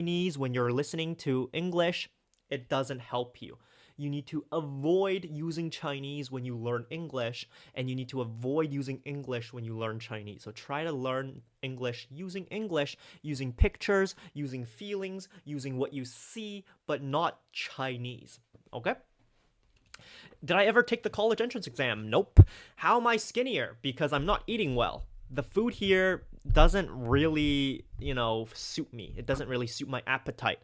Chinese when you're listening to English, it doesn't help you. You need to avoid using Chinese when you learn English, and you need to avoid using English when you learn Chinese. So try to learn English, using pictures, using feelings, using what you see, but not Chinese. Okay? Did I ever take the college entrance exam? Nope. How am I skinnier? Because I'm not eating well. The food here doesn't really, suit me. It doesn't really suit my appetite.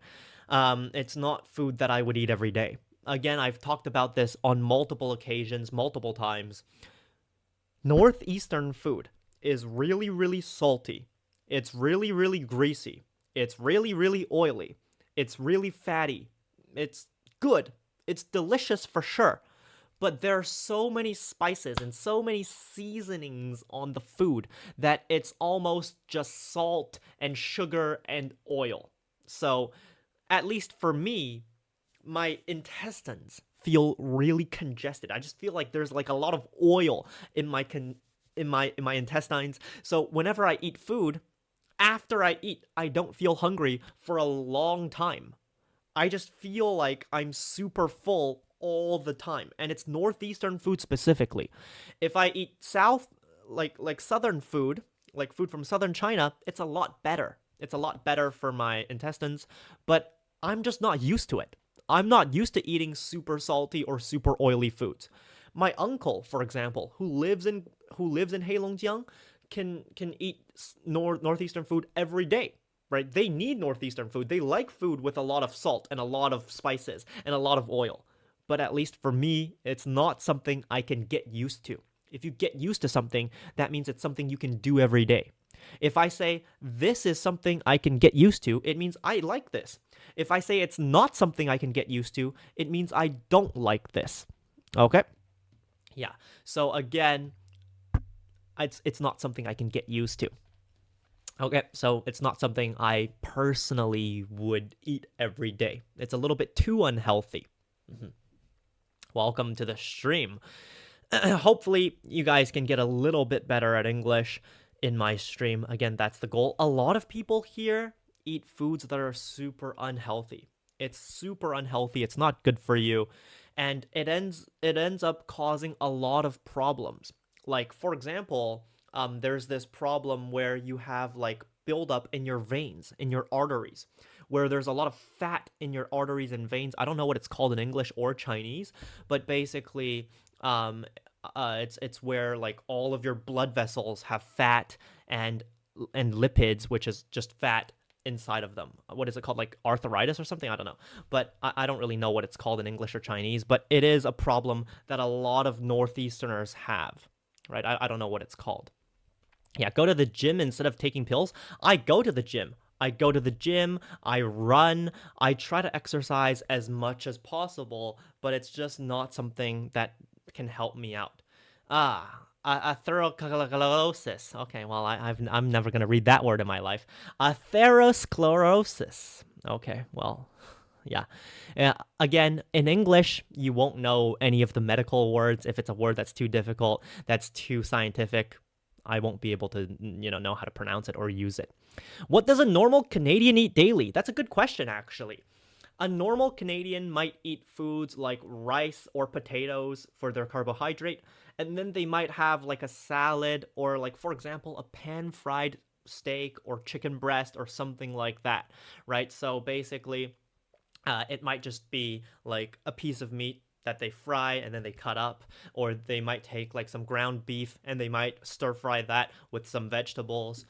It's not food that I would eat every day. Again, I've talked about this on multiple occasions, multiple times. Northeastern food is really, really salty. It's really, really greasy. It's really, really oily. It's really fatty. It's good. It's delicious for sure. But there are so many spices and so many seasonings on the food that it's almost just salt and sugar and oil. So, at least for me, my intestines feel really congested. I just feel like there's like a lot of oil in my intestines. So whenever I eat food, after I eat, I don't feel hungry for a long time. I just feel like I'm super full all the time, and it's northeastern food specifically. If I eat like southern food, like food from southern China, it's a lot better. It's a lot better for my intestines, but I'm just not used to it. I'm not used to eating super salty or super oily foods. My uncle, for example, who lives in Heilongjiang, can eat northeastern food every day. Right? They need northeastern food. They like food with a lot of salt and a lot of spices and a lot of oil. But at least for me, it's not something I can get used to. If you get used to something, that means it's something you can do every day. If I say this is something I can get used to, it means I like this. If I say it's not something I can get used to, it means I don't like this. Okay? Yeah. So again, it's not something I can get used to. Okay, so it's not something I personally would eat every day. It's a little bit too unhealthy. Mhm. Welcome to the stream. Hopefully, you guys can get a little bit better at English in my stream. Again, that's the goal. A lot of people here eat foods that are super unhealthy. It's super unhealthy. It's not good for you, and it ends up causing a lot of problems. Like for example, there's this problem where you have like buildup in your veins, in your arteries, where there's a lot of fat in your arteries and veins. I don't know what it's called in English or Chinese, but basically, it's where like all of your blood vessels have fat and lipids, which is just fat inside of them. What is it called? Like arthritis or something? I don't know. But I don't really know what it's called in English or Chinese, but it is a problem that a lot of Northeasterners have, right? I don't know what it's called. Yeah, go to the gym instead of taking pills. I go to the gym. I run, I try to exercise as much as possible, but it's just not something that can help me out. Atherosclerosis. Okay, well, I'm never going to read that word in my life. Atherosclerosis. Okay, well, yeah. Again, in English, you won't know any of the medical words. If it's a word that's too difficult, that's too scientific, I won't be able to, know how to pronounce it or use it. What does a normal Canadian eat daily? That's a good question, actually. A normal Canadian might eat foods like rice or potatoes for their carbohydrate, and then they might have like a salad or, like, for example, a pan-fried steak or chicken breast or something like that, right? So basically, it might just be like a piece of meat that they fry and then they cut up, or they might take like some ground beef and they might stir fry that with some vegetables.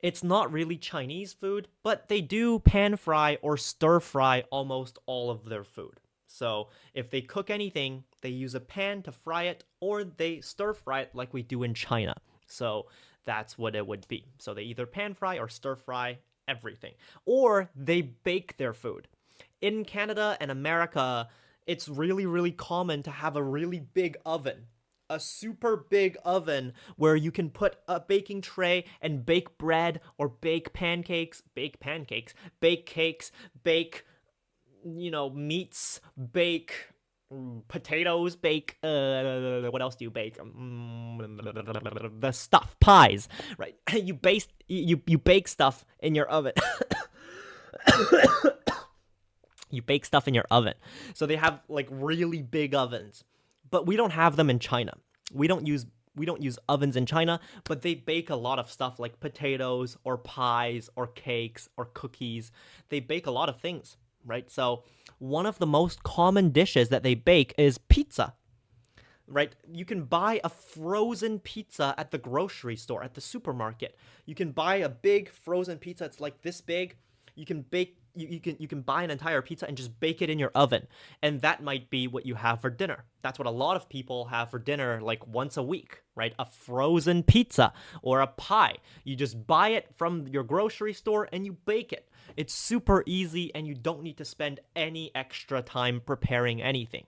It's not really Chinese food, but they do pan fry or stir fry almost all of their food. So if they cook anything, they use a pan to fry it, or they stir fry it like we do in China. So that's what it would be. So they either pan fry or stir fry everything, or they bake their food. In Canada and America, it's really, really common to have a really big oven, a super big oven where you can put a baking tray and bake bread or bake cakes, bake, meats, bake potatoes, bake, what else do you bake? The stuff, pies, right? You bake stuff in your oven. You bake stuff in your oven. So they have like really big ovens, but we don't have them in China. We don't use ovens in China, but they bake a lot of stuff like potatoes or pies or cakes or cookies. They bake a lot of things, right? So one of the most common dishes that they bake is pizza. Right? You can buy a frozen pizza at the grocery store, at the supermarket. You can buy a big frozen pizza. It's like this big. You can bake you can buy an entire pizza and just bake it in your oven. And that might be what you have for dinner. That's what a lot of people have for dinner like once a week, right? A frozen pizza or a pie. You just buy it from your grocery store and you bake it. It's super easy and you don't need to spend any extra time preparing anything.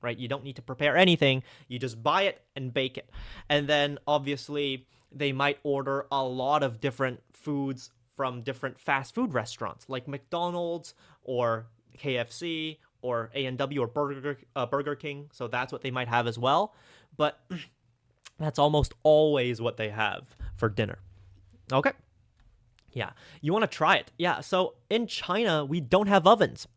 Right? You don't need to prepare anything. You just buy it and bake it. And then obviously they might order a lot of different foods from different fast food restaurants like McDonald's or KFC or A&W or Burger King. So that's what they might have as well. But that's almost always what they have for dinner. Okay. Yeah. You want to try it. Yeah. So in China, we don't have ovens.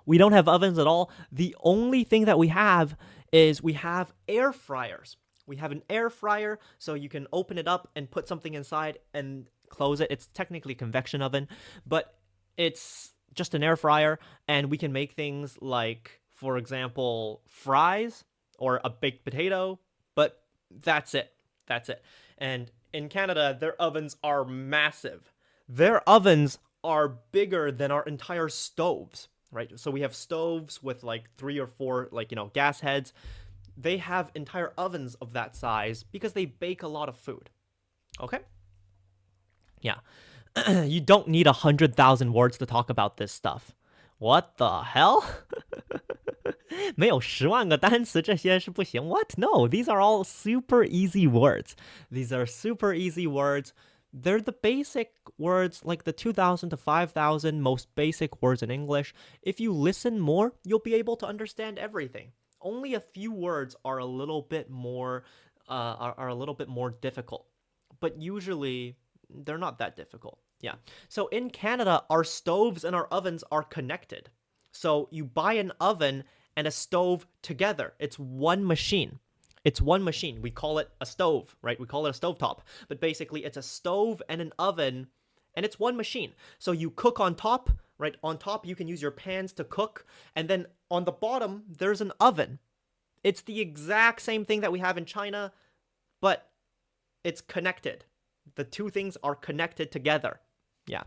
We don't have ovens at all. The only thing that we have is we have air fryers. We have an air fryer, so you can open it up and put something inside and close it. It's technically a convection oven, but it's just an air fryer, and we can make things like, for example, fries or a baked potato, but that's it. That's it. And in Canada, their ovens are massive. Their ovens are bigger than our entire stoves. Right? So we have stoves with like 3 or 4 gas heads. They have entire ovens of that size because they bake a lot of food. Okay? Yeah. You don't need 100,000 words to talk about this stuff. What the hell? 没有10万个单词这些是不行. What? No, these are all super easy words. These are super easy words. They're the basic words, like the 2,000 to 5,000 most basic words in English. If you listen more, you'll be able to understand everything. Only a few words are a little bit more difficult, but usually they're not that difficult. Yeah. So in Canada, our stoves and our ovens are connected. So you buy an oven and a stove together. It's one machine. It's one machine. We call it a stove, right? We call it a stovetop. But basically, it's a stove and an oven, and it's one machine. So you cook on top, right? On top, you can use your pans to cook. And then on the bottom, there's an oven. It's the exact same thing that we have in China, but it's connected. The two things are connected together. Yeah.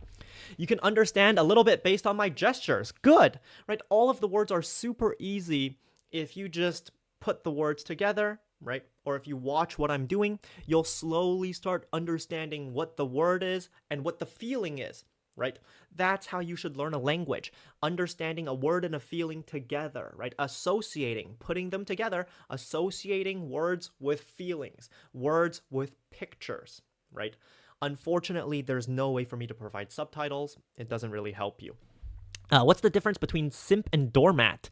You can understand a little bit based on my gestures. Good, right? All of the words are super easy if you just put the words together, right? Or if you watch what I'm doing, you'll slowly start understanding what the word is and what the feeling is, right? That's how you should learn a language. Understanding a word and a feeling together, right? Associating, putting them together, associating words with feelings, words with pictures, right? Unfortunately, there's no way for me to provide subtitles. It doesn't really help you. What's the difference between simp and doormat?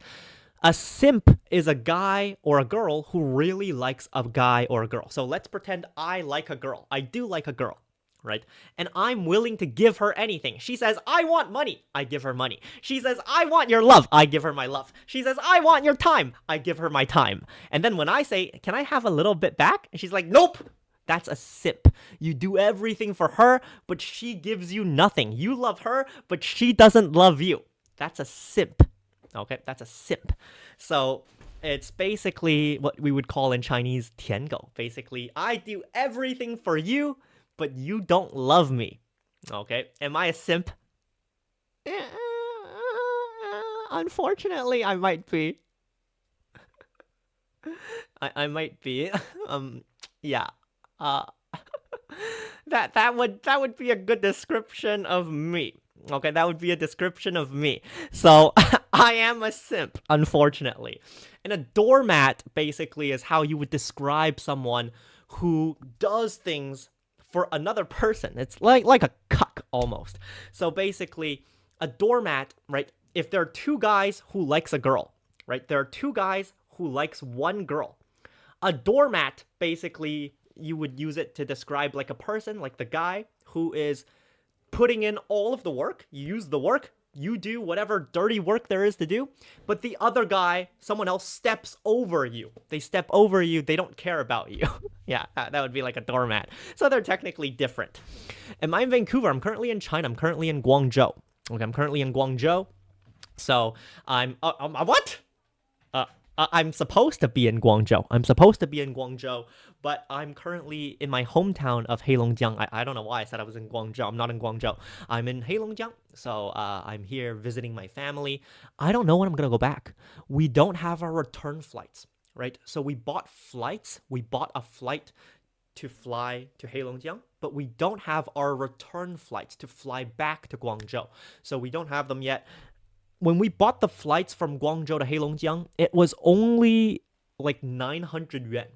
A simp is a guy or a girl who really likes a guy or a girl. So let's pretend I like a girl. I do like a girl, right? And I'm willing to give her anything. She says, I want money. I give her money. She says, I want your love. I give her my love. She says, I want your time. I give her my time. And then when I say, can I have a little bit back? And she's like, nope. That's a simp. You do everything for her, but she gives you nothing. You love her, but she doesn't love you. That's a simp. Okay, that's a simp. So it's basically what we would call in Chinese 舔狗. Basically, I do everything for you, but you don't love me. Okay, am I a simp? Unfortunately, I might be. I might be. Yeah. That would be a good description of me. Okay, that would be a description of me. So, I am a simp, unfortunately. And a doormat, basically, is how you would describe someone who does things for another person. It's like a cuck, almost. So, basically, a doormat, right, if there are two guys who likes a girl, right, there are two guys who likes one girl. A doormat, basically, you would use it to describe like a person, like the guy who is putting in all of the work. You use the work, You do whatever dirty work there is to do, but the other guy, someone else, steps over you. They step over you. They don't care about you. Yeah, that would be like a doormat. So they're technically different. Am I in Vancouver? I'm currently in China. I'm currently in Guangzhou. Okay, I'm currently in Guangzhou. So I'm what? I'm supposed to be in Guangzhou. But I'm currently in my hometown of Heilongjiang. I don't know why I said I was in Guangzhou. I'm not in Guangzhou. I'm in Heilongjiang. So I'm here visiting my family. I don't know when I'm going to go back. We don't have our return flights, right? So we bought flights. We bought a flight to fly to Heilongjiang, but we don't have our return flights to fly back to Guangzhou. So we don't have them yet. When we bought the flights from Guangzhou to Heilongjiang, it was only like 900 yuan.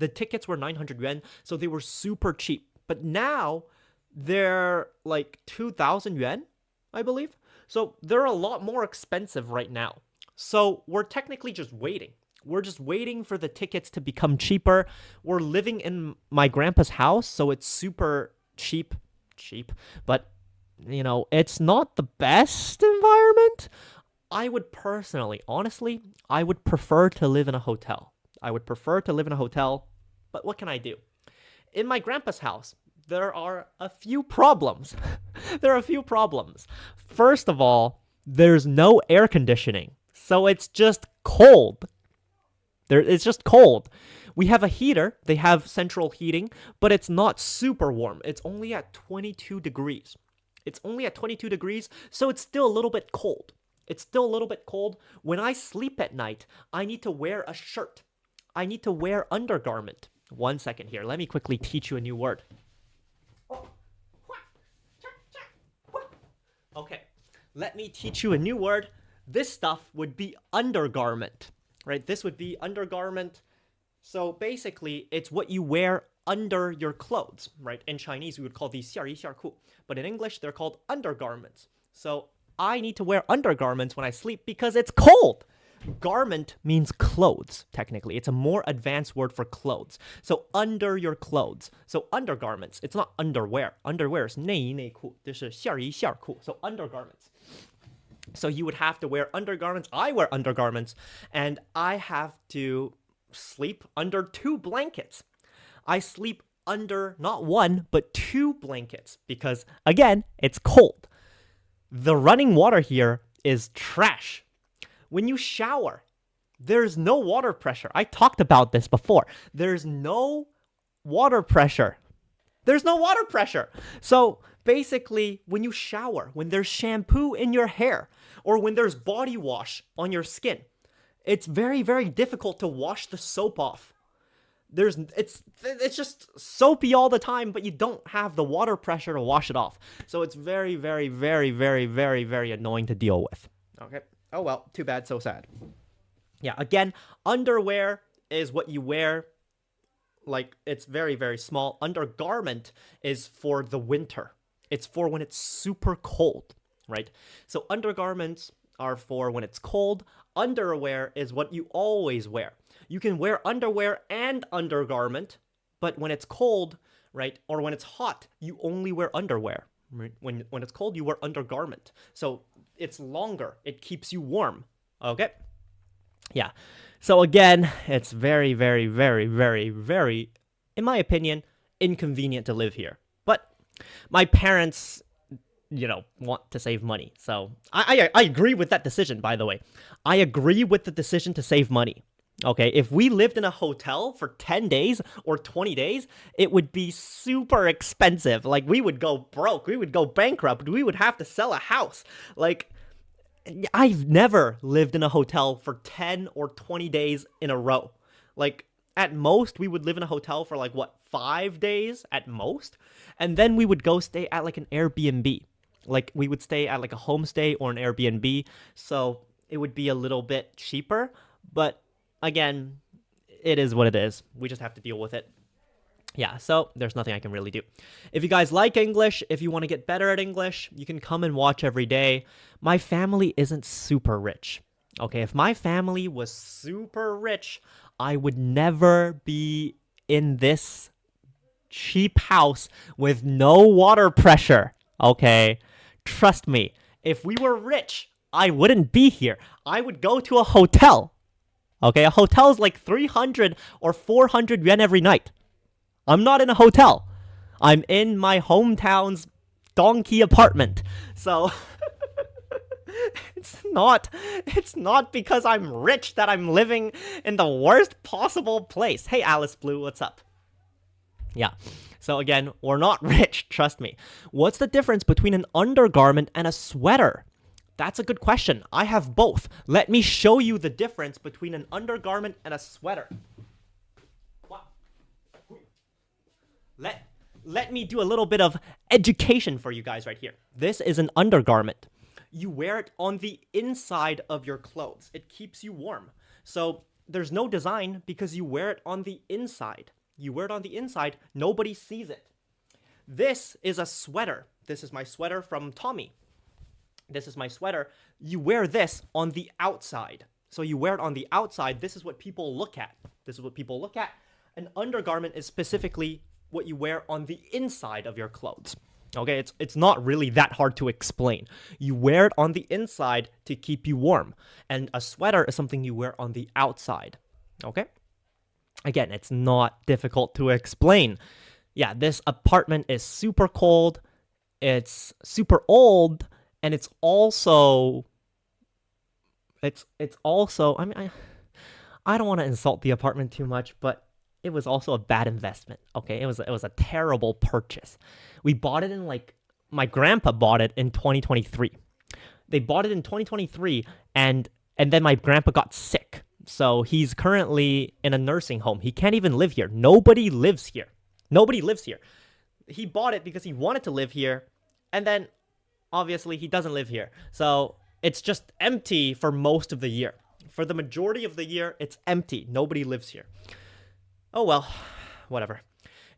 The tickets were 900 yuan, so they were super cheap. But now they're like 2,000 yuan, I believe. So they're a lot more expensive right now. So we're technically just waiting. We're just waiting for the tickets to become cheaper. We're living in my grandpa's house, so it's super cheap, but it's not the best environment. I would personally, honestly, I would prefer to live in a hotel. But what can I do? In my grandpa's house, there are a few problems. First of all, there's no air conditioning, so it's just cold. It's just cold. We have a heater. They have central heating, but it's not super warm. It's only at 22 degrees. So it's still a little bit cold. When I sleep at night, I need to wear a shirt. I need to wear undergarment. 1 second here. Let me quickly teach you a new word. Okay, let me teach you a new word. This stuff would be undergarment, right? This would be undergarment. So basically, it's what you wear under your clothes, right? In Chinese, we would call these 下衣下裤, but in English, they're called undergarments. So I need to wear undergarments when I sleep because it's cold. Garment means clothes, technically. It's a more advanced word for clothes. So under your clothes. So undergarments. It's not underwear. Underwear is 内衣内裤. This is 下衣下裤. So undergarments. So you would have to wear undergarments. I wear undergarments. And I have to sleep under 2 blankets. I sleep under not 1, but 2 blankets because, again, it's cold. The running water here is trash. When you shower, there's no water pressure. I talked about this before. There's no water pressure. So basically, when you shower, when there's shampoo in your hair, or when there's body wash on your skin, it's very, very difficult to wash the soap off. It's just soapy all the time, but you don't have the water pressure to wash it off. So it's very, very, very, very, very, very annoying to deal with. Okay. Oh well, too bad, so sad. Yeah, again, underwear is what you wear. Like, it's very, very small. Undergarment is for the winter. It's for when it's super cold, right? So undergarments are for when it's cold. Underwear is what you always wear. You can wear underwear and undergarment, but when it's cold, right, or when it's hot, you only wear underwear. Right? When it's cold, you wear undergarment. So it's longer. It keeps you warm. Okay? Yeah. So again, it's very, very, very, very, very, in my opinion, inconvenient to live here. But my parents, want to save money. So I agree with that decision, by the way. I agree with the decision to save money. Okay, if we lived in a hotel for 10 days or 20 days, it would be super expensive. Like, we would go broke. We would go bankrupt. We would have to sell a house. Like, I've never lived in a hotel for 10 or 20 days in a row. Like, at most, we would live in a hotel for 5 days at most? And then we would go stay at an Airbnb. Like, we would stay at a homestay or an Airbnb. So it would be a little bit cheaper, but again, it is what it is. We just have to deal with it. Yeah, so there's nothing I can really do. If you guys like English, if you want to get better at English, you can come and watch every day. My family isn't super rich. Okay, if my family was super rich, I would never be in this cheap house with no water pressure. Okay, trust me. If we were rich, I wouldn't be here. I would go to a hotel. Okay, a hotel is like 300 or 400 yuan every night. I'm not in a hotel. I'm in my hometown's donkey apartment. So it's not because I'm rich that I'm living in the worst possible place. Hey, Alice Blue, what's up? Yeah. So again, we're not rich, trust me. What's the difference between an undergarment and a sweater? That's a good question. I have both. Let me show you the difference between an undergarment and a sweater. Let me do a little bit of education for you guys right here. This is an undergarment. You wear it on the inside of your clothes. It keeps you warm. So there's no design because you wear it on the inside. You wear it on the inside, nobody sees it. This is a sweater. This is my sweater from Tommy. This is my sweater. You wear this on the outside. So you wear it on the outside. This is what people look at. This is what people look at. An undergarment is specifically what you wear on the inside of your clothes. Okay, it's not really that hard to explain. You wear it on the inside to keep you warm. And a sweater is something you wear on the outside. Okay? Again, it's not difficult to explain. Yeah, this apartment is super cold. It's super old. And it's also, I mean, I don't want to insult the apartment too much, but it was also a bad investment, okay? It was a terrible purchase. We bought it in my grandpa bought it in 2023. They bought it in 2023, and then my grandpa got sick. So he's currently in a nursing home. He can't even live here. Nobody lives here. He bought it because he wanted to live here, and then obviously, he doesn't live here. So it's just empty for most of the year. For the majority of the year, it's empty. Nobody lives here. Oh well, whatever.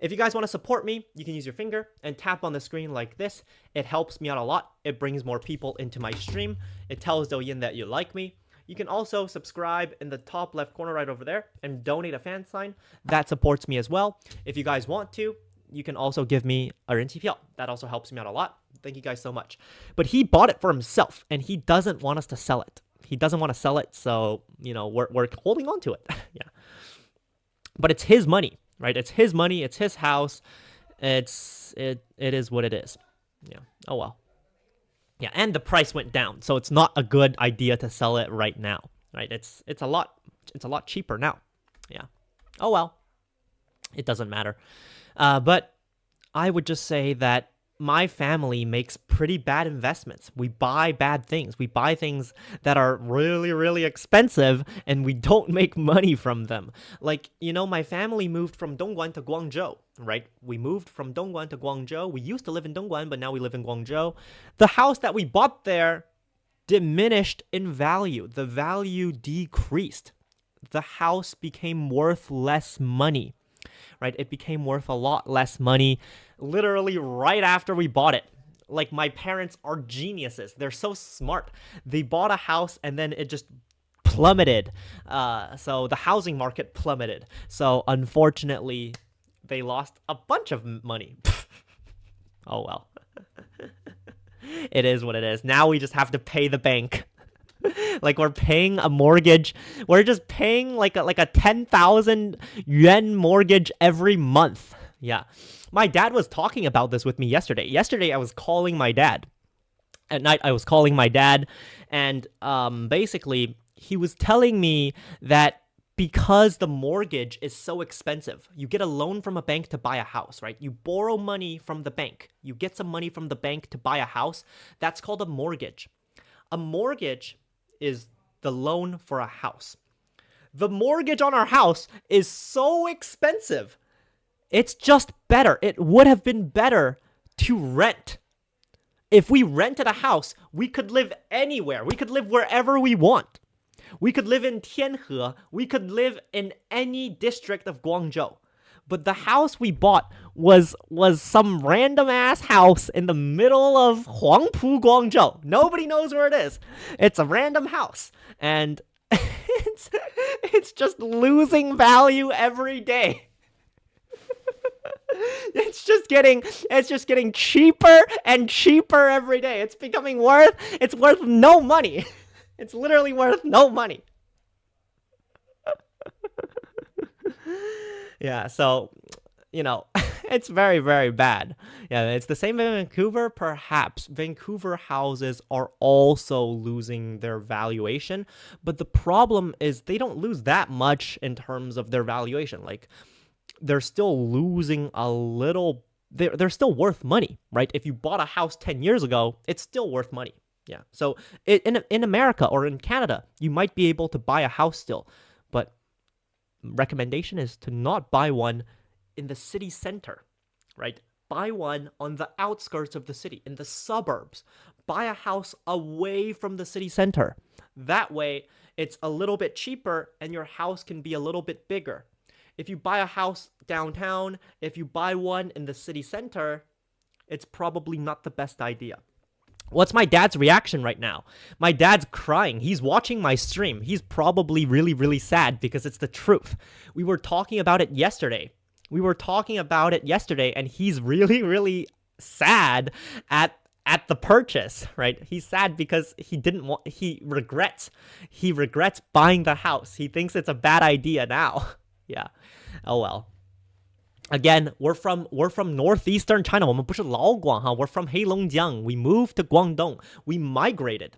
If you guys want to support me, you can use your finger and tap on the screen like this. It helps me out a lot. It brings more people into my stream. It tells Douyin that you like me. You can also subscribe in the top left corner right over there and donate a fan sign. That supports me as well. If you guys want to, you can also give me a RNTPL. That also helps me out a lot. Thank you guys so much. But he bought it for himself, and he doesn't want us to sell it. He doesn't want to sell it, so, we're holding on to it. Yeah. But it's his money, right? It's his money. It's his house. It is what it is. Yeah. Oh, well. Yeah, and the price went down, so it's not a good idea to sell it right now, right? It's a lot cheaper now. Yeah. Oh, well. It doesn't matter. But I would just say that my family makes pretty bad investments. We buy bad things. We buy things that are really, really expensive, and we don't make money from them. My family moved from Dongguan to Guangzhou, right? We moved from Dongguan to Guangzhou. We used to live in Dongguan, but now we live in Guangzhou. The house that we bought there diminished in value. The value decreased. The house became worth less money. Right? It became worth a lot less money literally right after we bought it. My parents are geniuses. They're so smart. They bought a house and then it just plummeted. So the housing market plummeted. So unfortunately, they lost a bunch of money. Oh well. It is what it is. Now we just have to pay the bank. We're paying a mortgage. We're just paying like a 10,000 yuan mortgage every month. Yeah. My dad was talking about this with me yesterday. Yesterday, I was calling my dad. At night, I was calling my dad. And basically, he was telling me that because the mortgage is so expensive, you get a loan from a bank to buy a house, right? You borrow money from the bank. You get some money from the bank to buy a house. That's called a mortgage. A mortgage is the loan for a house. The mortgage on our house is so expensive. It's just better. It would have been better to rent. If we rented a house, we could live anywhere. We could live wherever we want. We could live in Tianhe. We could live in any district of Guangzhou. But the house we bought was some random ass house in the middle of Huangpu, Guangzhou. Nobody knows where it is. It's a random house. And it's just losing value every day. It's just getting cheaper and cheaper every day. It's worth no money. It's literally worth no money. Yeah, so it's very, very bad. Yeah, it's the same in Vancouver. Perhaps Vancouver houses are also losing their valuation, but the problem is they don't lose that much in terms of their valuation. Like, they're still losing a little. They're still worth money, right? If you bought a house 10 years ago, it's still worth money. Yeah. So in America or in Canada, you might be able to buy a house still, but recommendation is to not buy one in the city center, right? Buy one on the outskirts of the city, in the suburbs. Buy a house away from the city center. That way, it's a little bit cheaper and your house can be a little bit bigger. If you buy a house downtown, if you buy one in the city center, it's probably not the best idea. What's my dad's reaction right now? My dad's crying. He's watching my stream. He's probably really, really sad because it's the truth. We were talking about it yesterday. And he's really, really sad at the purchase, right? He's sad because he regrets buying the house. He thinks it's a bad idea now. Yeah. Oh well. Again, we're from northeastern China. 我们不是老广哈. We're from Heilongjiang. We moved to Guangdong. We migrated.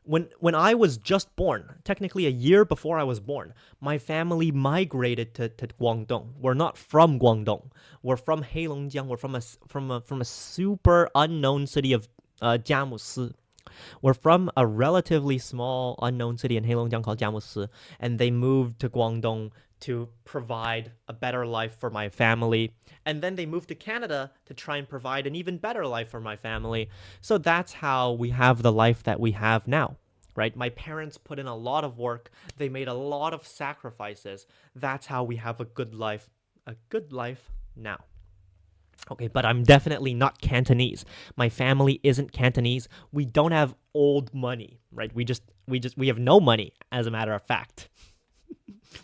When I was just born, technically a year before I was born, my family migrated to Guangdong. We're not from Guangdong. We're from Heilongjiang. We're from a super unknown city of Jiamusi. We're from a relatively small unknown city in Heilongjiang called Jiamusi, and they moved to Guangdong to provide a better life for my family. And then they moved to Canada to try and provide an even better life for my family. So that's how we have the life that we have now, right? My parents put in a lot of work. They made a lot of sacrifices. That's how we have a good life now. Okay, but I'm definitely not Cantonese. My family isn't Cantonese. We don't have old money, right? We have no money, as a matter of fact.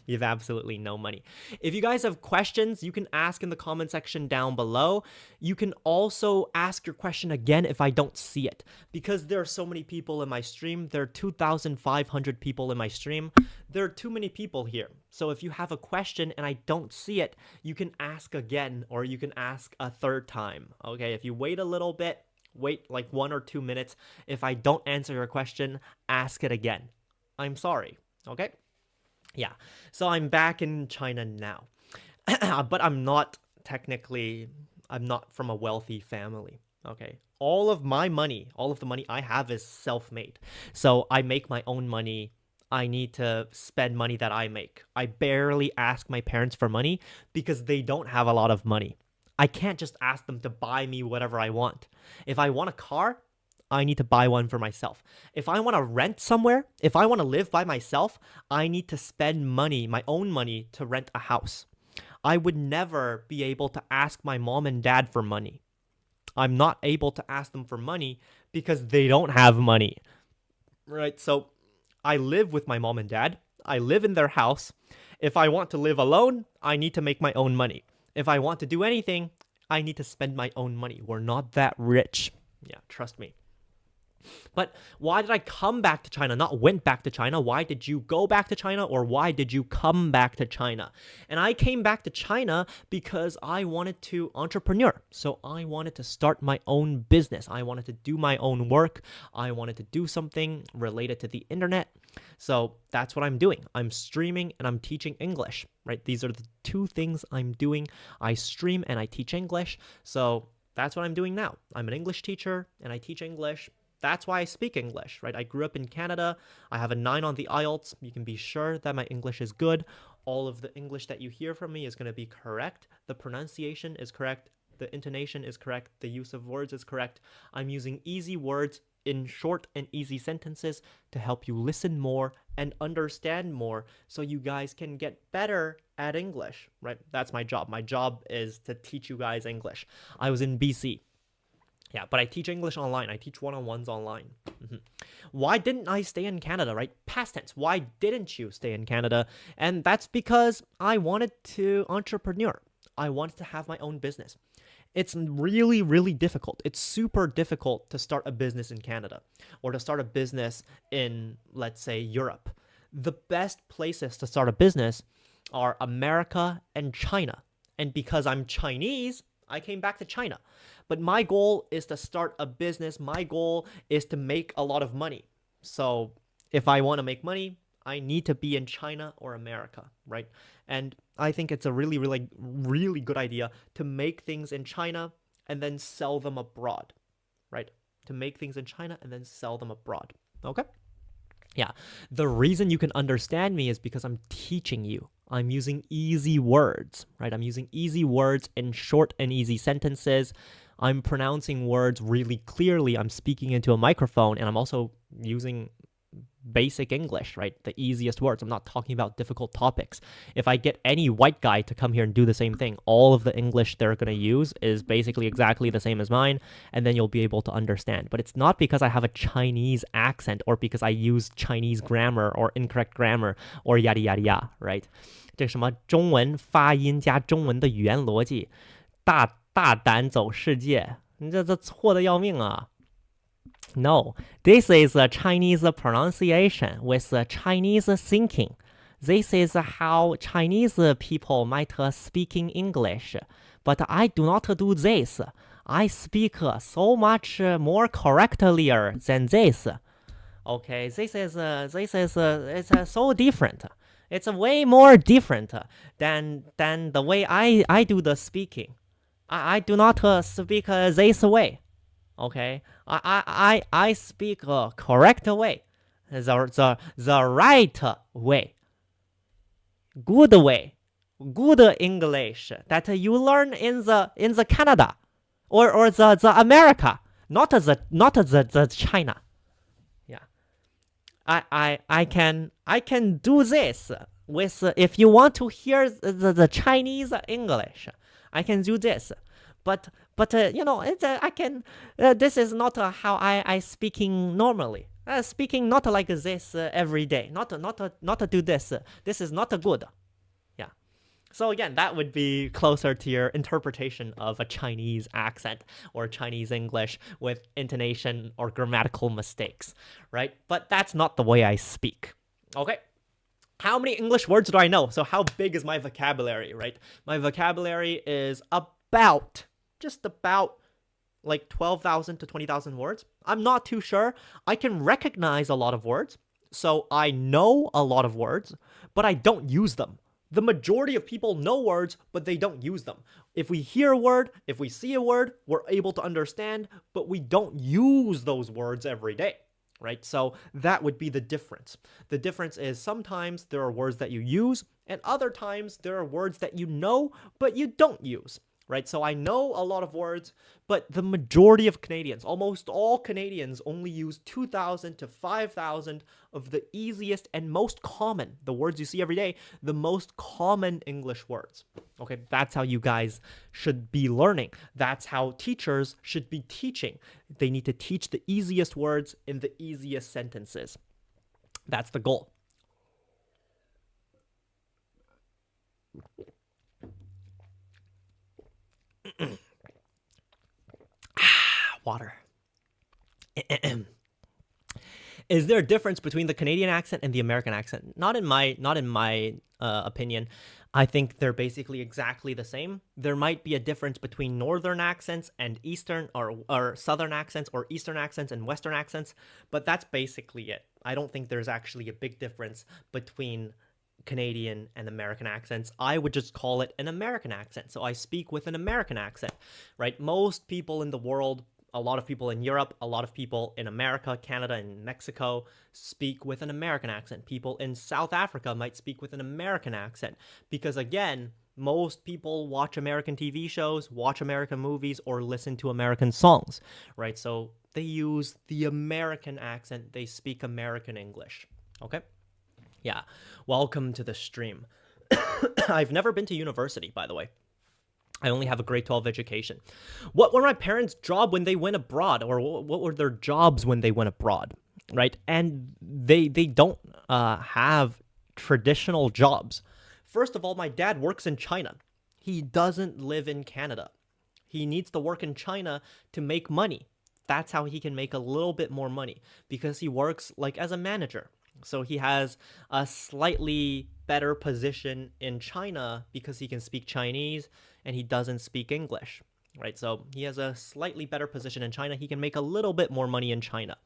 We have absolutely no money. If you guys have questions, you can ask in the comment section down below. You can also ask your question again if I don't see it, because there are so many people in my stream. There are 2,500 people in my stream. There are too many people here. So if you have a question and I don't see it, you can ask again, or you can ask a third time. Okay, if you wait a little bit, wait like 1 or 2 minutes. If I don't answer your question, ask it again. I'm sorry. Okay? Yeah, so I'm back in China now, but I'm not from a wealthy family, okay? All of the money I have is self-made. So I make my own money. I need to spend money that I make. I barely ask my parents for money because they don't have a lot of money. I can't just ask them to buy me whatever I want. If I want a car, I need to buy one for myself. If I want to rent somewhere, if I want to live by myself, I need to spend money, my own money, to rent a house. I would never be able to ask my mom and dad for money. I'm not able to ask them for money because they don't have money. Right? So I live with my mom and dad. I live in their house. If I want to live alone, I need to make my own money. If I want to do anything, I need to spend my own money. We're not that rich. Yeah, trust me. But why did I come back to China, not went back to China? Why did you go back to China, or why did you come back to China? And I came back to China because I wanted to entrepreneur. So I wanted to start my own business. I wanted to do my own work. I wanted to do something related to the internet. So that's what I'm doing. I'm streaming and I'm teaching English, right? These are the two things I'm doing. I stream and I teach English. So that's what I'm doing now. I'm an English teacher and I teach English. That's why I speak English, right? I grew up in Canada. I have a 9 on the IELTS. You can be sure that my English is good. All of the English that you hear from me is going to be correct. The pronunciation is correct. The intonation is correct. The use of words is correct. I'm using easy words in short and easy sentences to help you listen more and understand more so you guys can get better at English, right? That's my job. My job is to teach you guys English. I was in BC. Yeah, but I teach English online. I teach one-on-ones online. Why didn't I stay in Canada, right? Past tense. Why didn't you stay in Canada? And that's because I wanted to entrepreneur. I wanted to have my own business. It's really, really difficult. It's super difficult to start a business in Canada or to start a business in, let's say, Europe. The best places to start a business are America and China. And because I'm Chinese, I came back to China. But my goal is to start a business. My goal is to make a lot of money. So if I want to make money, I need to be in China or America, right? And I think it's a really, really, really good idea to make things in China and then sell them abroad, right? To make things in China and then sell them abroad. Okay? Yeah. The reason you can understand me is because I'm teaching you. I'm using easy words, right? I'm using easy words in short and easy sentences. I'm pronouncing words really clearly. I'm speaking into a microphone, and I'm also using basic English, right? The easiest words. I'm not talking about difficult topics. If I get any white guy to come here and do the same thing, all of the English they're going to use is basically exactly the same as mine, and then you'll be able to understand. But it's not because I have a Chinese accent or because I use Chinese grammar or incorrect grammar or yada yada yada, right? 这什么中文发音加中文的语言逻辑，大胆走世界，你这错的要命啊！ No, this is a Chinese pronunciation with a Chinese thinking. This is how Chinese people might speaking English. But I do not do this. I speak so much more correctly than this. Okay, this is it's so different. It's way more different than the way I do the speaking. I do not speak this way. Okay, I speak a correct way, the right way, good English that you learn in the Canada, or the America, not the China. Yeah, I can do this with if you want to hear the Chinese English, I can do this. But you know, I can. This is not how I speaking normally. Speaking not like this every day. Not to do this. This is not good. Yeah. So again, that would be closer to your interpretation of a Chinese accent or Chinese English with intonation or grammatical mistakes, right? But that's not the way I speak. Okay. How many English words do I know? So how big is my vocabulary, right? My vocabulary is just about like 12,000 to 20,000 words. I'm not too sure. I can recognize a lot of words. So I know a lot of words, but I don't use them. The majority of people know words, but they don't use them. If we hear a word, if we see a word, we're able to understand, but we don't use those words every day, right? So that would be the difference. The difference is sometimes there are words that you use, and other times there are words that you know, but you don't use. Right, so I know a lot of words, but the majority of Canadians, almost all Canadians, only use 2,000 to 5,000 of the easiest and most common, the words you see every day, the most common English words. Okay, that's how you guys should be learning. That's how teachers should be teaching. They need to teach the easiest words in the easiest sentences. That's the goal. Water. Is there a difference between the Canadian accent and the American accent? Not in my opinion. I think they're basically exactly the same. There might be a difference between northern accents and eastern or southern accents or eastern accents and western accents, but that's basically it. I don't think there's actually a big difference between Canadian and American accents. I would just call it an American accent. So I speak with an American accent, right? Most people in the world, a lot of people in Europe, a lot of people in America, Canada, and Mexico speak with an American accent. People in South Africa might speak with an American accent because, again, most people watch American TV shows, watch American movies, or listen to American songs, right? So they use the American accent. They speak American English, okay? Yeah, welcome to the stream. I've never been to university, by the way. I only have a grade 12 education. What were my parents' job when they went abroad? Or what were their jobs when they went abroad, right? And they don't have traditional jobs. First of all, my dad works in China. he doesn't live in Canada. He needs to work in China to make money. That's how he can make a little bit more money because he works like as a manager. So he has a slightly better position in China because he can speak Chinese and he doesn't speak English, right? So he has a slightly better position in China. He can make a little bit more money in China.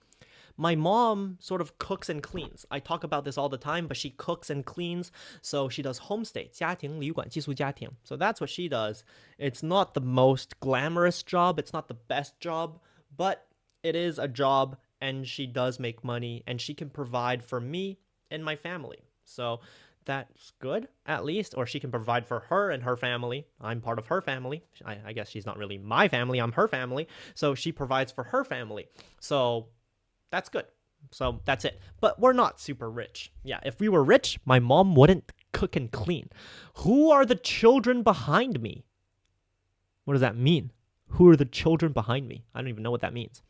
My mom sort of cooks and cleans. I talk about this all the time, but she cooks and cleans. So she does homestay, 家庭旅馆寄宿家庭. So that's what she does. It's not the most glamorous job. It's not the best job, but it is a job and she does make money and she can provide for me and my family. So that's good, at least. Or she can provide for her and her family. I'm part of her family. I guess she's not really my family. I'm her family. So she provides for her family. So that's good. So that's it. But we're not super rich. Yeah, if we were rich, my mom wouldn't cook and clean. Who are the children behind me? What does that mean? Who are the children behind me? I don't even know what that means.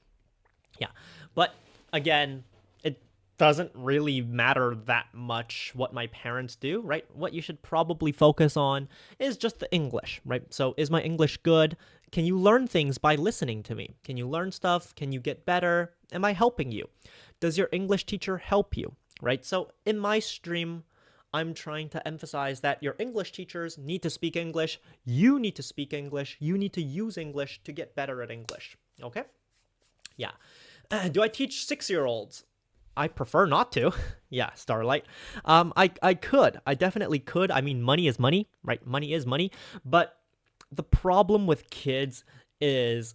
Yeah, but again, it doesn't really matter that much what my parents do, right? What you should probably focus on is just the English, right? So is my English good? Can you learn things by listening to me? Can you learn stuff? Can you get better? Am I helping you? Does your English teacher help you, right? So in my stream, I'm trying to emphasize that your English teachers need to speak English. You need to speak English. You need to use English to get better at English, okay? Yeah. Do I teach 6-year-olds? I prefer not to. Yeah, Starlight. I could. I definitely could. I mean, money is money, right? Money is money. But the problem with kids is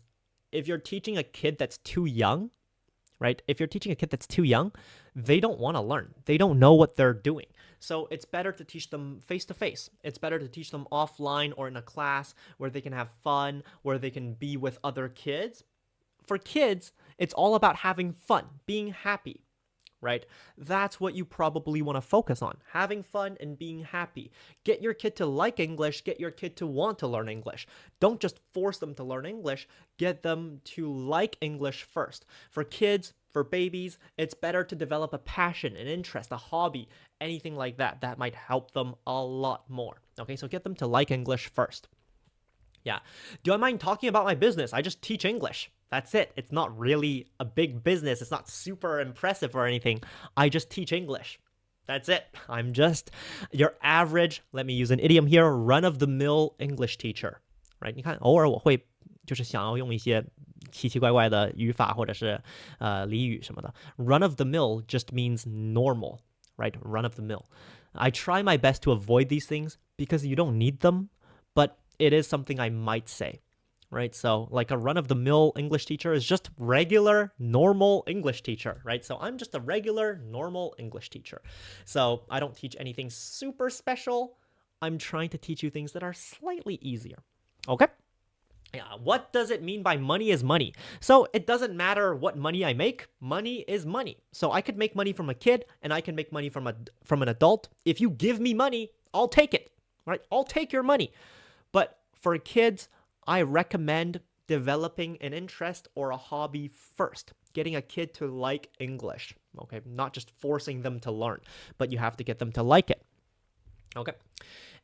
if you're teaching a kid that's too young, right? If you're teaching a kid that's too young, they don't want to learn. They don't know what they're doing. So it's better to teach them face to face. It's better to teach them offline or in a class where they can have fun, where they can be with other kids. For kids, it's all about having fun, being happy, right? That's what you probably want to focus on, having fun and being happy. Get your kid to like English, get your kid to want to learn English. Don't just force them to learn English, get them to like English first. For kids, for babies, it's better to develop a passion, an interest, a hobby, anything like that. That might help them a lot more. Okay, so get them to like English first. Yeah. Do I mind talking about my business? I just teach English. That's it. It's not really a big business. It's not super impressive or anything. I just teach English. That's it. I'm just your average, let me use an idiom here, run-of-the-mill English teacher. Right? 你看，偶尔我会就是想要用一些奇奇怪怪的语法或者是俚语什么的。Run-of-the-mill just means normal, right? Run-of-the-mill. I try my best to avoid these things because you don't need them, but it is something I might say. Right? So like a run-of-the-mill English teacher is just regular, normal English teacher, right? So I'm just a regular, normal English teacher. So I don't teach anything super special. I'm trying to teach you things that are slightly easier. Okay? Yeah, what does it mean by money is money? So it doesn't matter what money I make. Money is money. So I could make money from a kid and I can make money from an adult. If you give me money, I'll take it, right? I'll take your money. But for kids, I recommend developing an interest or a hobby first, getting a kid to like English, okay? Not just forcing them to learn, but you have to get them to like it, okay?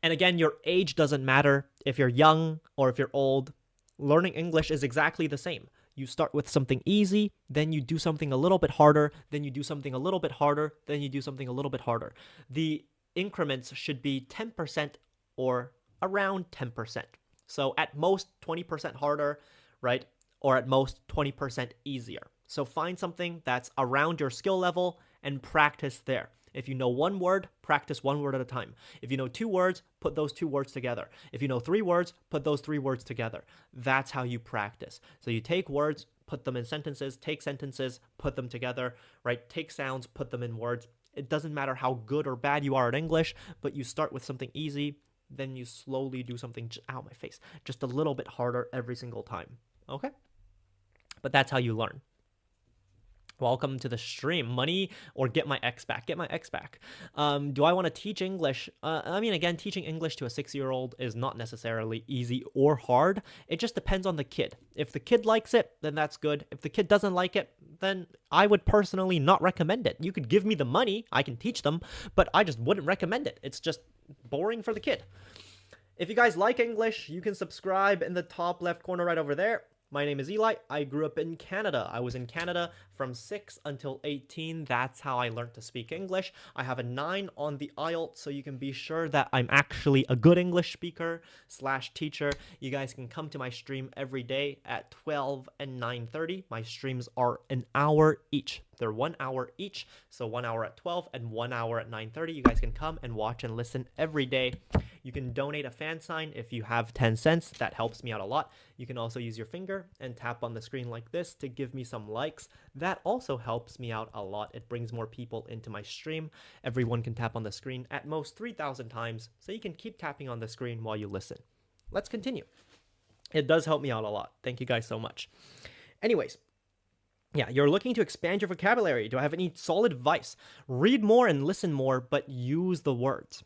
And again, your age doesn't matter if you're young or if you're old. Learning English is exactly the same. You start with something easy, then you do something a little bit harder, then you do something a little bit harder, then you do something a little bit harder. The increments should be 10% or around 10%. So at most 20% harder, right? Or at most 20% easier. So find something that's around your skill level and practice there. If you know one word, practice one word at a time. If you know 2 words, put those 2 words together. If you know 3 words, put those 3 words together. That's how you practice. So you take words, put them in sentences, take sentences, put them together, right? Take sounds, put them in words. It doesn't matter how good or bad you are at English, but you start with something easy, then you slowly do something, ow, my face, just a little bit harder every single time, okay? But that's how you learn. Welcome to the stream. Money or get my X back. Get my X back. Do I want to teach English? I mean, again, teaching English to a 6-year-old is not necessarily easy or hard. It just depends on the kid. If the kid likes it, then that's good. If the kid doesn't like it, then I would personally not recommend it. You could give me the money, I can teach them, but I just wouldn't recommend it. It's just boring for the kid. If you guys like English, you can subscribe in the top left corner right over there. My name is Eli. I grew up in Canada. I was in Canada from 6 until 18. That's how I learned to speak English. I have a 9 on the IELTS, so you can be sure that I'm actually a good English speaker / teacher. You guys can come to my stream every day at 12 and 9:30. My streams are an hour each. They're 1 hour each, so 1 hour at 12 and 1 hour at 9:30. You guys can come and watch and listen every day. You can donate a fan sign if you have 10 cents. That helps me out a lot. You can also use your finger and tap on the screen like this to give me some likes. That also helps me out a lot. It brings more people into my stream. Everyone can tap on the screen at most 3,000 times, so you can keep tapping on the screen while you listen. Let's continue. It does help me out a lot. Thank you guys so much. Anyways, yeah, you're looking to expand your vocabulary. Do I have any solid advice? Read more and listen more, but use the words.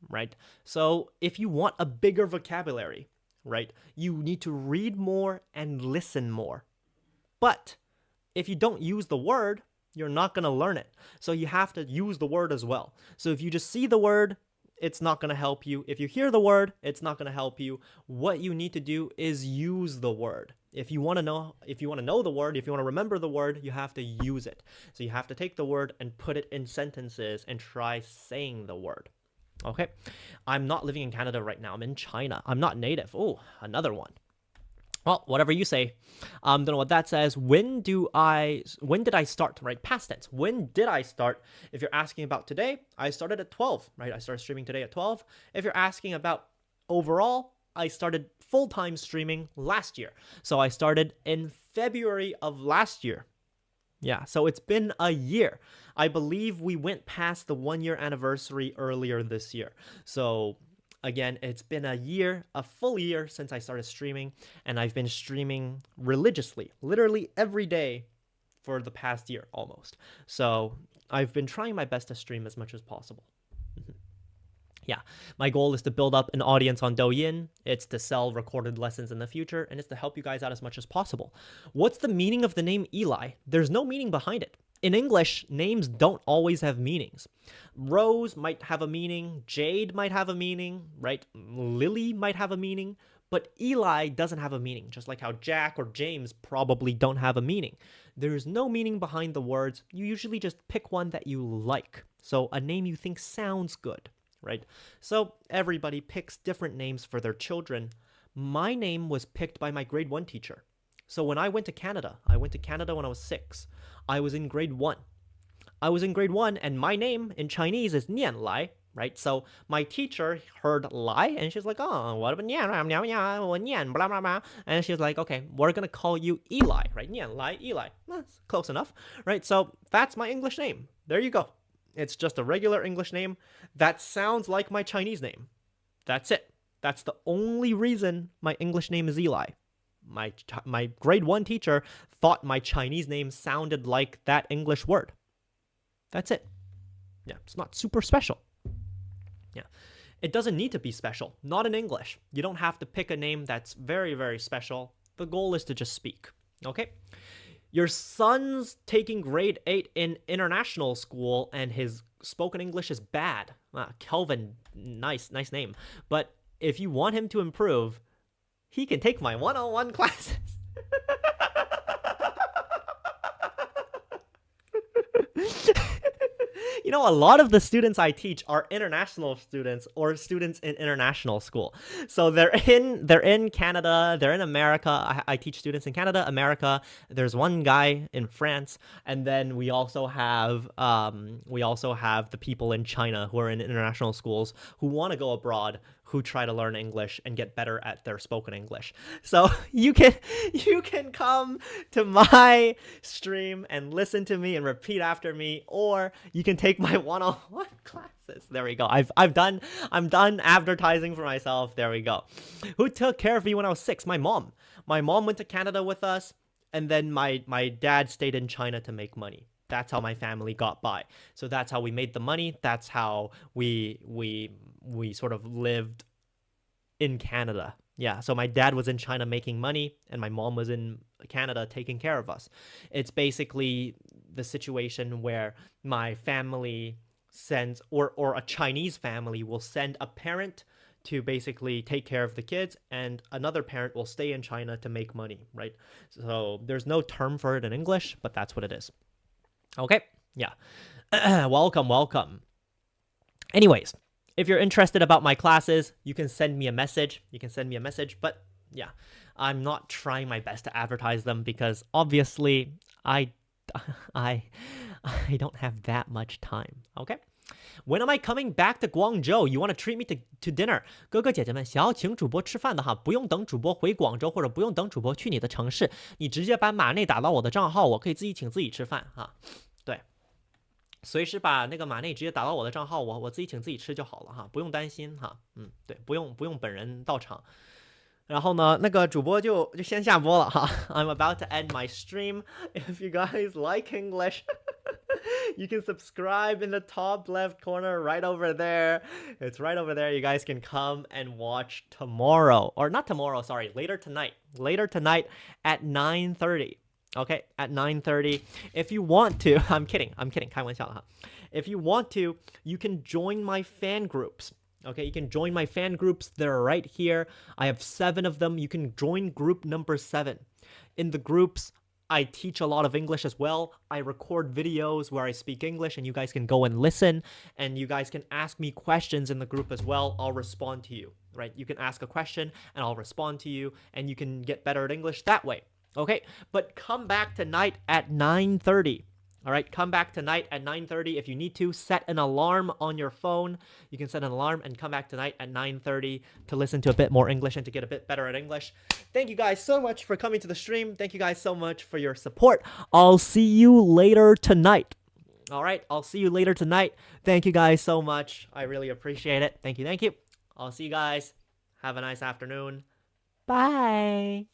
Right? So if you want a bigger vocabulary, right, you need to read more and listen more. But if you don't use the word, you're not going to learn it. So you have to use the word as well. So if you just see the word, it's not going to help you. If you hear the word, it's not going to help you. What you need to do is use the word. If you want to know the word, if you want to remember the word, you have to use it. So you have to take the word and put it in sentences and try saying the word. Okay, I'm not living in Canada right now. I'm in China. I'm not native. Oh, another one. Well, whatever you say. Don't know what that says. When did I start? Right, past tense. When did I start? If you're asking about today, I started at 12. Right, I started streaming today at 12. If you're asking about overall, I started full-time streaming last year. So I started in February of last year. Yeah, so it's been a year. I believe we went past the 1-year anniversary earlier this year. So again, it's been a year, a full year since I started streaming, and I've been streaming religiously, literally every day for the past year almost. So I've been trying my best to stream as much as possible. Yeah, my goal is to build up an audience on Douyin. It's to sell recorded lessons in the future, and it's to help you guys out as much as possible. What's the meaning of the name Eli? There's no meaning behind it. In English, names don't always have meanings. Rose might have a meaning, Jade might have a meaning, right? Lily might have a meaning, but Eli doesn't have a meaning, just like how Jack or James probably don't have a meaning. There's no meaning behind the words. You usually just pick one that you like. So a name you think sounds good. Right? So everybody picks different names for their children. My name was picked by my grade 1 teacher. So when I went to Canada when I was 6. I was in grade 1. And my name in Chinese is Nian Lai, right? So my teacher heard Lai and she's like, oh, what about Nian, blah, blah, blah. And she was like, okay, we're going to call you Eli, right? Nian Lai, Eli. That's close enough, right? So that's my English name. There you go. It's just a regular English name that sounds like my Chinese name. That's it. That's the only reason my English name is Eli. My grade 1 teacher thought my Chinese name sounded like that English word. That's it. Yeah, it's not super special. Yeah. It doesn't need to be special. Not in English. You don't have to pick a name that's very, very special. The goal is to just speak. Okay? Your son's taking grade 8 in international school and his spoken English is bad. Kelvin, nice name. But if you want him to improve, he can take my 101 classes. You know, a lot of the students I teach are international students or students in international school. So they're in Canada, they're in America. I teach students in Canada, America. There's one guy in France, and then we also have the people in China who are in international schools who want to go abroad, who try to learn English and get better at their spoken English. So you can come to my stream and listen to me and repeat after me, or you can take my one-on-one classes. There we go. I'm done advertising for myself. There we go. Who took care of me when I was 6? My mom. My mom went to Canada with us, and then my dad stayed in China to make money. That's how my family got by. So that's how we made the money. That's how we sort of lived in Canada. Yeah, so my dad was in China making money, and my mom was in Canada taking care of us. It's basically the situation where my family sends, or a Chinese family will send a parent to basically take care of the kids, and another parent will stay in China to make money, right? So there's no term for it in English, but that's what it is. Okay, yeah. Welcome. Anyways, if you're interested about my classes, you can send me a message. But yeah, I'm not trying my best to advertise them because obviously I don't have that much time. Okay? When am I coming back to Guangzhou? You want to treat me to dinner? 哥哥姐姐们，想要请主播吃饭的哈，不用等主播回广州，或者不用等主播去你的城市，你直接把码内打到我的账号，我可以自己请自己吃饭哈。对，随时把那个码内直接打到我的账号，我自己请自己吃就好了哈，不用担心哈。对，不用本人到场。然后呢，那个主播就先下播了哈。I'm about to end my stream. If you guys like English, you can subscribe in the top left corner right over there. It's right over there. You guys can come and watch tomorrow. Or not tomorrow, sorry, later tonight. Later tonight at 9:30. Okay, at 9:30. If you want to, I'm kidding. 开玩笑哈。If you want to, you can join my fan groups. Okay, you can join my fan groups. They're right here. I have 7 of them. You can join group number 7. In the groups, I teach a lot of English as well. I record videos where I speak English and you guys can go and listen, and you guys can ask me questions in the group as well. I'll respond to you, right? You can ask a question and I'll respond to you, and you can get better at English that way. Okay, but come back tonight at 9:30. All right, come back tonight at 9:30. If you need to, set an alarm on your phone. You can set an alarm and come back tonight at 9:30 to listen to a bit more English and to get a bit better at English. Thank you guys so much for coming to the stream. Thank you guys so much for your support. I'll see you later tonight. All right, I'll see you later tonight. Thank you guys so much. I really appreciate it. Thank you. I'll see you guys. Have a nice afternoon. Bye.